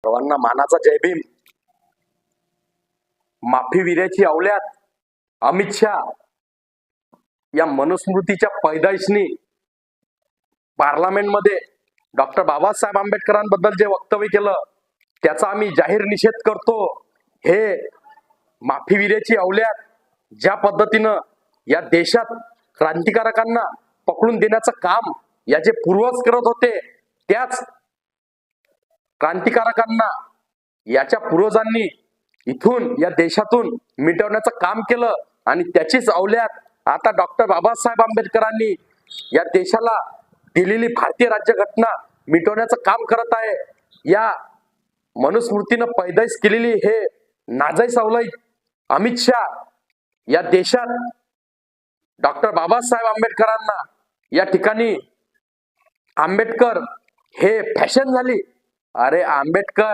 सर्वांना मानाचा जय भीम. माफीवीराची अवल्यात अमित शाह या मनुस्मृतीच्या पैदाइशनी पार्लमेंटमध्ये डॉक्टर बाबासाहेब आंबेडकरांबद्दल जे वक्तव्य केलं त्याचा आम्ही जाहीर निषेध करतो. हे माफीवीराची अवल्यात ज्या पद्धतीनं या देशात क्रांतिकारकांना पकडून देण्याचं काम याचे पूर्वज करत होते, त्याच क्रांतिकारकांना याच्या पूर्वजांनी इथून या देशातून मिटवण्याचं काम केलं आणि त्याचीच अवल्यात आता डॉक्टर बाबासाहेब आंबेडकरांनी या देशाला दिलेली भारतीय राज्यघटना मिटवण्याचं काम करत आहे. या मनुस्मृतीनं पैदाइश केलेली हे नाजायज अवलय अमित शाह या देशात डॉक्टर बाबासाहेब आंबेडकरांना या ठिकाणी आंबेडकर हे फॅशन झाली. अरे आंबेडकर